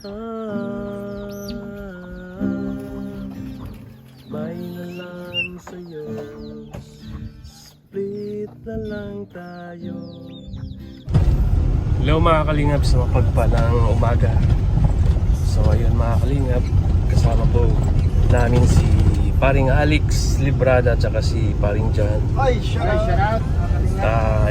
May na lang sa'yo, split na lang tayo. Hello mga kalingap, sa mapagpalang umaga. So ayun mga kalingap, kasama po namin si paring Alex Librada at saka si paring John. Ay, shout out.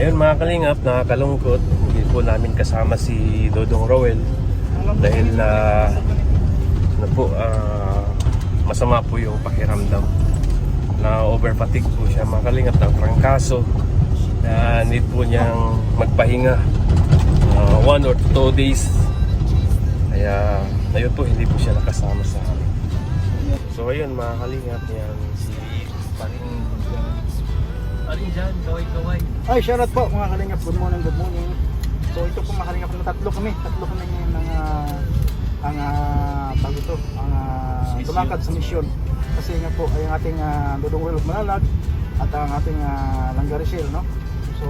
Ayun mga kalingap, nakakalungkot. Hindi po namin kasama si Dodong Roel dahil masama po yung pakiramdam. Na over fatigue po siya mga kalingap ng trangkaso. Need po niyang magpahinga 1 or 2 days. Kaya ayun po, hindi po siya nakasama sa amin. So ayun mga kalingap, yan si paring John, kaway-kaway. Ay, shout out po mga kalingap. Good morning, good morning. So ito po mga kalingap, tatlo kami ngayon ng tumakad sa misyon. Kasi nga po ay ang ating Dodong Roel Manalag at ang ating Langaricel, no? So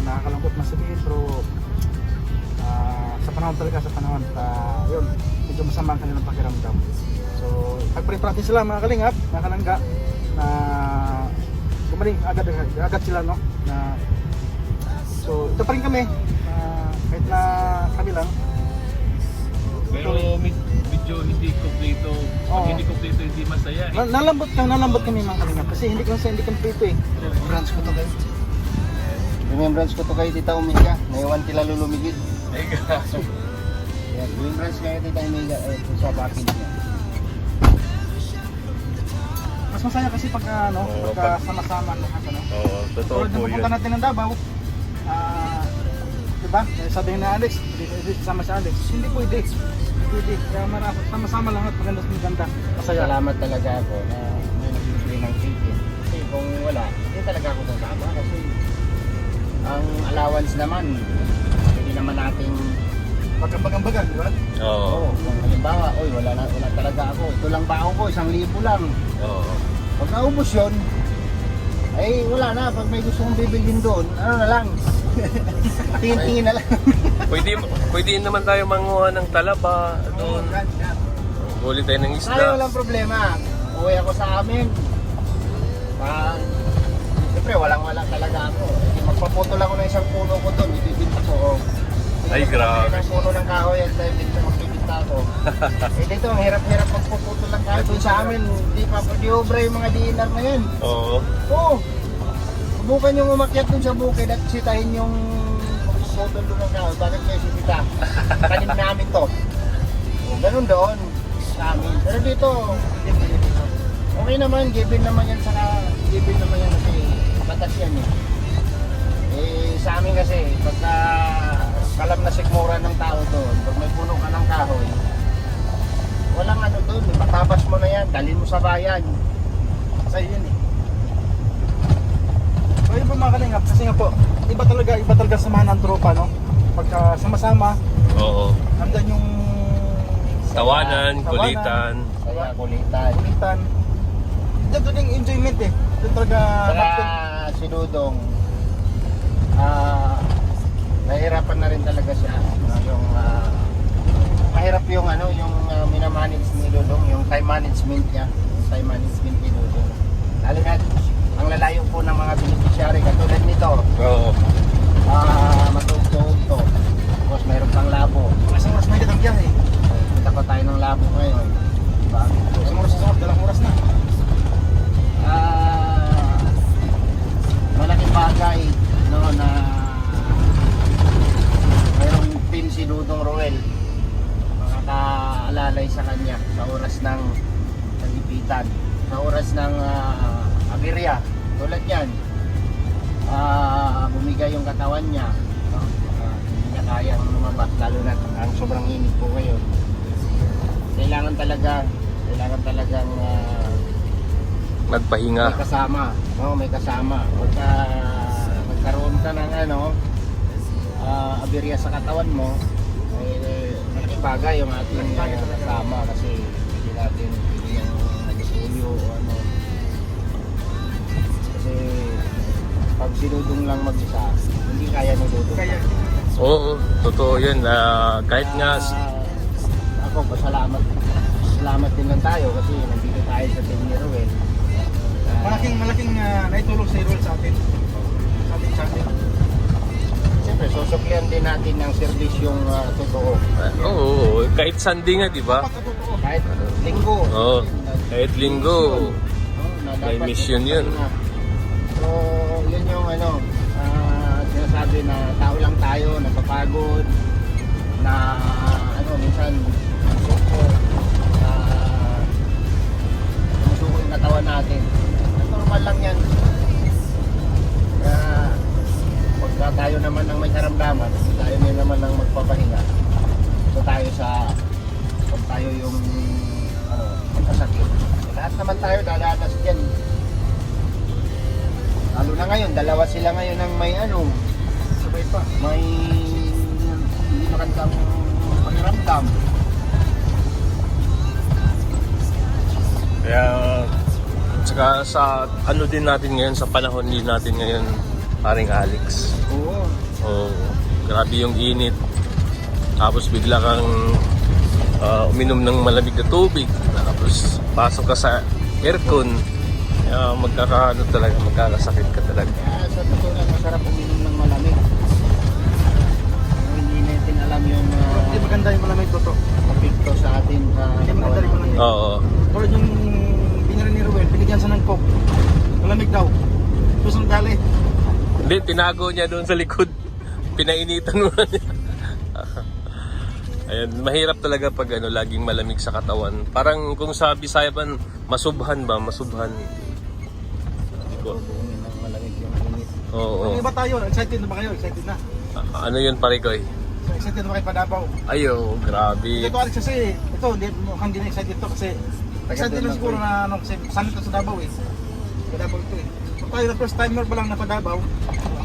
nakakalungkot man sabihin, pero sa panahon yun, medyo masama ang kanilang pakiramdam. So pag-pray natin sila mga kalingap, mga kalangga, na gumaling agad sila, no? So ito pa rin kami, kahit na kami lang. Pero medyo hindi kompleto. Pag hindi kompleto, hindi masaya. Nalambot kami mga kalingap kasi hindi kompleto eh. Branch ko to kayo. Remembrance ko to kay Tita Omega, naiwan tila lulumigid. Ay, gaso. Yan, remembrance kay Tita Omega sa bakit niya. Mas masaya kasi pagka sama-sama lahat, ano. Oo, totoo Pero po yun. punta natin ng Davao. Diba? Sabi na Alex, hindi sama si Alex. Hindi pwede. Kaya sama-sama lahat, maganda. Masaya. Salamat talaga ako na may nagbibigay ng ticket. Kasi kung wala, hindi talaga ako sasama. Kasi ang allowance naman, hindi naman natin Pagkambagan, di ba? Oo. kung halimbawa, wala talaga ako. Ito lang baon ko, 1,000 lang. Oo. Pag naubos yun, ay wala na. Pag may gusto kong bibilhin doon, ano na lang. Tingin-tingin na lang. Pwede naman tayo manguha ng talaba doon. Huli tayo ng Tayo isda. walang problema. Uwi ako sa amin. Siyempre, walang talaga ako. Magpaputo lang ako ng isang puno ko doon. Ibibinta ko. Ay, grabe. Ang puno ng kahoy at magbibinta ako. Dito, ang hirap-hirap magpuputo lang kahoy. Doon sa amin, di obra yung mga DNR na yan. Oo. Oo. Subukan yung umakyat dun sa bukid at sitahin yung magpuputo doon ng kahoy. Bakit kayo sisita? Tanim namin to. Ganun doon sa amin. Pero dito, okay naman, given naman yan kasi batas yan eh. Sa amin kasi, pagka kalam na sikmura ng tao doon, pag may puno ka ng kahoy, walang ano doon, ipatabas mo na yan, dalhin mo sa bayan. Sa'yo yun eh. So yun po mga kalingap, kasi nga po, iba talaga samahan ng tropa, no? Pagka sama-sama, Oo. nandun yung Tawanan, kulitan. Kaya kulitan. kulitan. Diyan talagang enjoyment eh. Doon talaga Saka si Dudong, nahirapan na rin talaga siya. Mahirap yung minamanage ni Dudong, yung time management niya. Yung time management ni Dudong. Lalo na, ang lalayo po ng mga beneficiary katulad nito. Oo. Matugtog to. Tapos mayroon pang labo. isang oras na higit ang biyahe. Kita pa tayo ng labo ngayon. Diba? Isang oras, dalawang oras na. Malaking bagay na mayroong team si Dudong Roel makakaalalay sa kanya sa oras ng pagipitan, sa oras ng aberya tulad yan. Bumigay yung katawan niya, no? Hindi niya kayang lumabas, lalo na ang sobrang init po ngayon. Kailangan talagang Magpahinga. may kasama, no? May kasama. Pagka nagkaroon ka ng aberya sa katawan mo, malaking bagay yung ating kasama kasi hindi natin yung nagsuyo o ano. Kasi pag sinudong lang mag-isa, hindi kaya ni Dudong. Kaya, So Oo, totoo yan. Kahit nga, Ako, salamat din lang tayo kasi nandito tayo sa team ni Ruel. Malaking naitulong si Ruel sa atin. Sa ating channel. Siyempre, susuklian din natin ng serbisyong totoo. oo, kahit Sunday nga, di ba? Totoo. Kahit linggo. Oo, kahit linggo. Na May dapat mission yun. So, yun yung sinasabi na tao lang tayo, napapagod, na minsan suko, sumusuko yung katawan natin. Normal lang yan. Kaya, pagka tayo naman ang may karamdaman, tayo din naman ang magpapahinga. So pag tayo yung magkasakit. Lahat naman tayo dadanas dyan. Lalo na ngayon, dalawa sila ngayon ang may Sabay pa. may hindi magandang pakiramdam. Kaya, saka sa ano din natin ngayon, sa panahon din natin ngayon, paring Alex. Oo. Oo, grabe yung init. Tapos bigla kang uminom ng malamig na tubig. Tapos pasok ka sa aircon. Kaya magkakasakit ka talaga. Kaya sa totoo lang, masarap uminom ng malamig. Hindi natin alam yung Hindi maganda yung malamig totoo. epekto sa atin. Hindi maganda yung malamig. Oo. Tulad yung binili ni Ruel, binigyan siya ng coke. Malamig daw. Tapos ang dali. Hindi, tinago niya doon sa likod. Pinainitan mo na niya. Ayan, mahirap talaga pag laging malamig sa katawan. Parang kung sa Bisaya ba, masubhan ba? Masubhan. Hindi ko. Uminom ng malamig yung init. Oo. Ang iba tayo, excited na ba kayo? Excited na. Ano yun, Parikoy? So, excited na ba kayo Padabaw? Ayo, grabe. Ito Alex kasi, ito mukhang hindi na excited to kasi excited lang siguro na kasi sanit to sa Davao eh. Sa Davao ito eh. So tayo na first timer pa lang na Padabaw,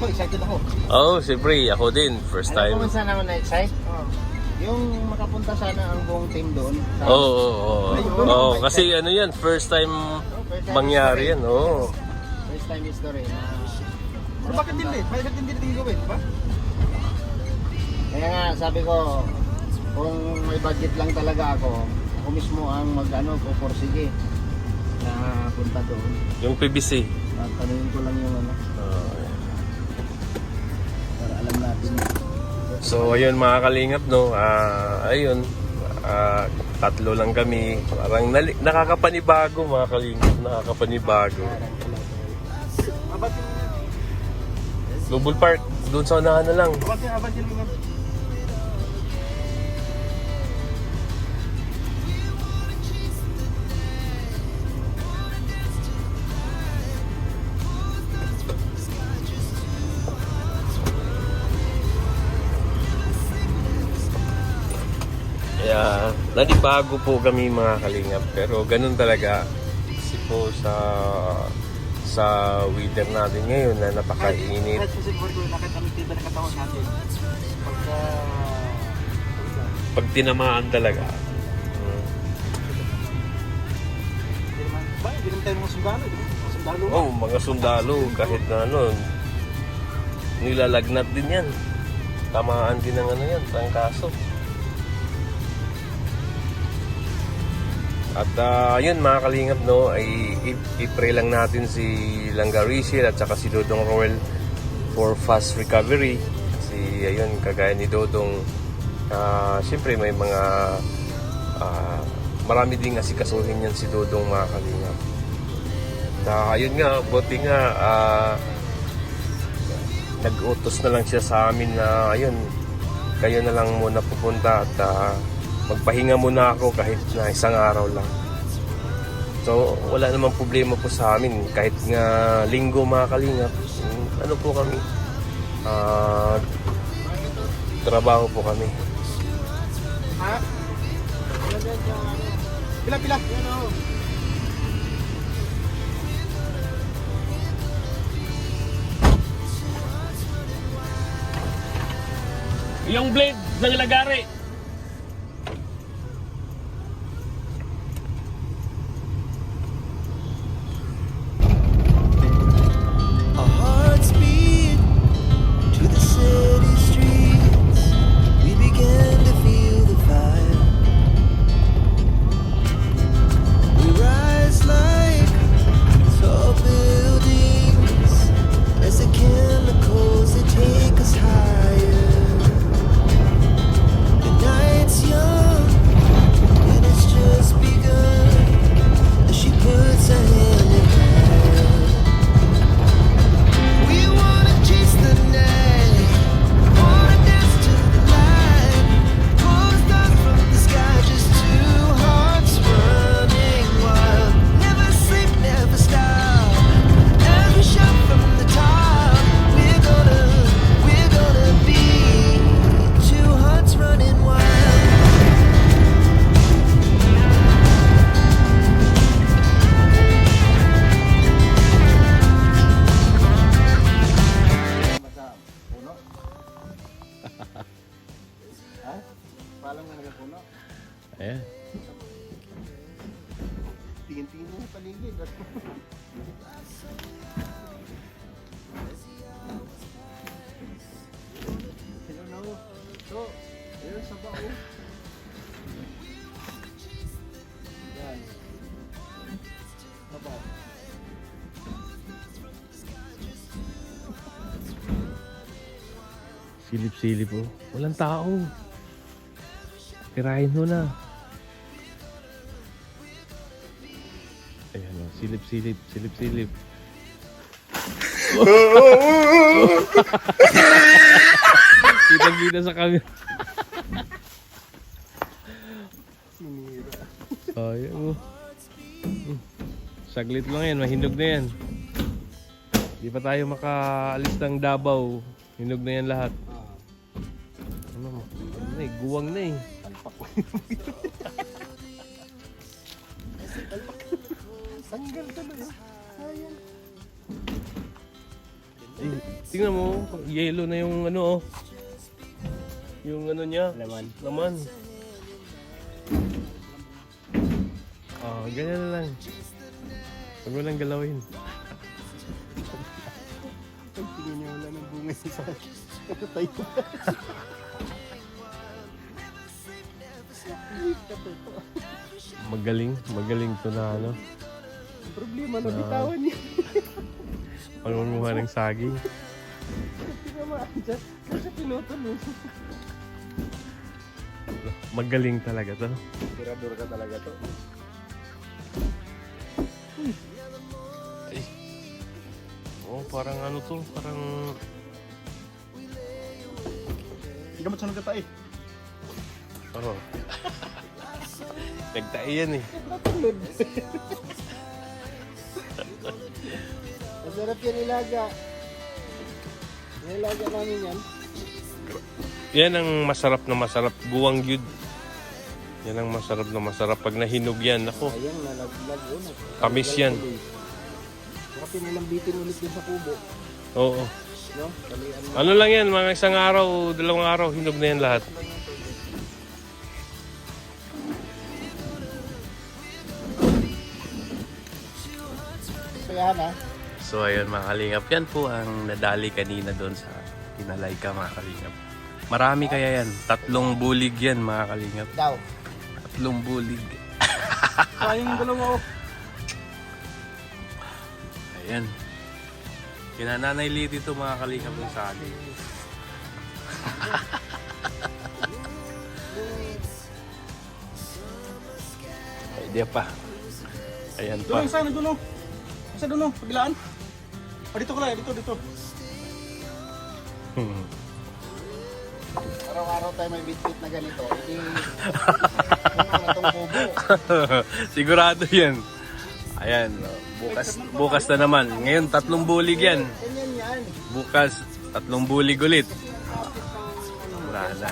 ako excited ako. Oo, siyempre, ako din. First Alam time. mo kung saan naman na-excite? Oh. Yung makapunta sana ang buong team doon. Oo, kasi ano yan, first time mangyari yan. Oo. First time history na... Pero bakit hindi? Bakit hindi natin gawin, di ba? Kaya nga, sabi ko, kung may budget lang talaga ako mismo ang pupursige na punta doon. Yung PBC. At tanungin ko lang yung para alam natin. So ayun mga kalingap, no, ayun, tatlo lang kami, parang nakakapanibago mga kalingap, nakakapanibago. Abad Global Park, doon sa unahan na lang. yung mga... Kaya nanibago po kami mga kalingap, pero ganun talaga kasi po sa weather natin ngayon na napakainit. Kahit siguro ko nakit ang tiba na katawan natin. Pagka... Pag tinamaan talaga. Hindi naman tayo mga sundalo, di ba? Mga sundalo. Oh, mga sundalo kahit na nilalagnat din yan. Tamaan din ng yan, trangkaso. At yun mga kalingap, no, ay i-pray lang natin si Langga Rachel at saka si Dodong Roel for fast recovery. Kasi ayun, kagaya ni Dodong, siyempre may mga marami din asikasuhin yan si Dodong mga kalingap. Ayun nga, buti nga nag-utos na lang siya sa amin na ayun, kayo na lang muna pupunta at magpahinga muna ako kahit na isang araw lang. So wala namang problema po sa amin kahit nga linggo mga kalingap. Ano po kami, trabaho po kami. Ha? Pila. Yung blade ng lagari. Our hearts beat to the city streets. Palang nga nagpuno. Ayan. Tingin-tingin mo sa paligid. Ayun na oh. So, ayun sa bao. Yan. Sabaw. Silip-silip oh. Walang tao. Tirahin mo na. Ayan oh. Silip-silip. Silip-silip. Kitang-kita sa camera. Sinira. Ayan oh. Saglit lang yan. Mahinog na yan. Di pa tayo makaalis ng Davao. Hinog na yan lahat. Ano na eh, guwang na eh. Talpak ko. Tanggal tuloy. Ayan. Eh, tingnan mo, yellow na yung ano oh. Yung ano niya. Laman. Laman. Ah, ganyan na lang. Huwag mo lang galawin. Ay, tingin niya wala ng bunga sa akin. Ito tayo. Magaling to na ano. Problema na bitawan niya. Pangunguha ng saging. Tinamaan dyan. Kasi pinutol mo. Magaling talaga to. Tirador ka talaga to. Ay. Oh, parang ano to, parang Hindi ka matsunod ka tayo. oh. Nagtae yan eh. Natulog. Masarap yan ilaga. Nilaga namin yan. Yan ang masarap na masarap. Guwang yun. Yan ang masarap na masarap. Pag nahinog yan, ako. Ayun, nalaglag yun. Tamis yan. Sarap yung nilambitin ulit yun sa kubo. Oo. No? Talian mo. Ano lang yan, mga isang araw, dalawang araw, hinog na yan lahat. Kaya na. So ayun mga kalingap, yan po ang nadali kanina doon sa Pinalayka mga kalingap. Marami kaya yan, 3 bulig yan mga kalingap. Daw. 3 bulig. Sayang yung dalawa. Ayan. Kina Nanay Liti ito mga kalingap ng sali. Idea pa. Ayan pa. Doon, sana doon. Sa doon, paglaan. O dito ko lang, dito. Araw-araw tayo may bitbit na ganito. Hindi na itong kubo. Sigurado yan. Ayan. Bukas na naman. Ngayon 3 bulig yan. Ganyan yan. Bukas 3 bulig ulit. Wala na.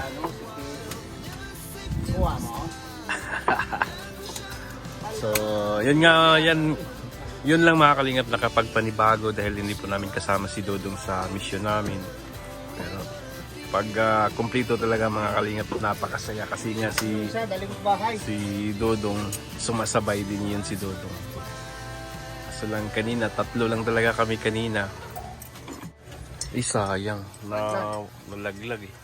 Kuha mo. So, yun nga, yun lang mga kalingap nakapagpanibago dahil hindi po namin kasama si Dodong sa mission namin. Pero pag kumpleto talaga mga kalingap, napakasaya kasi nga Isa, dalimot bahay. si Dodong, sumasabay din yun si Dodong. Kaso lang kanina, 3 lang talaga kami kanina. Sayang, nalaglag eh.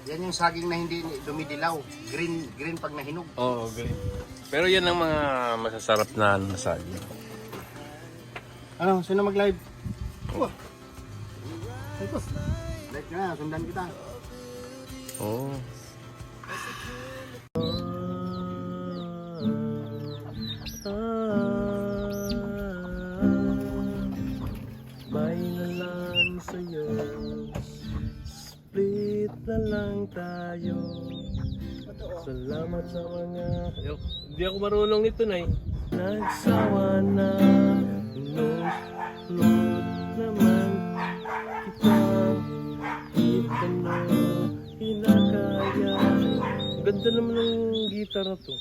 Yan yung saging na hindi dumidilaw. Green pag nahinog. Oo, green. Pero yan ang mga masasarap na saging. Ano, sino mag-live? Oh. Ito. Live ka na, sundan kita. Oo. May na lang sa'yo, split na lang tayo. Salamat sa mga... Hindi ako marunong nito, Nay. Nagsawa na, nunod naman kita. Itanong, hinakaya. Ganda naman ng gitar na to.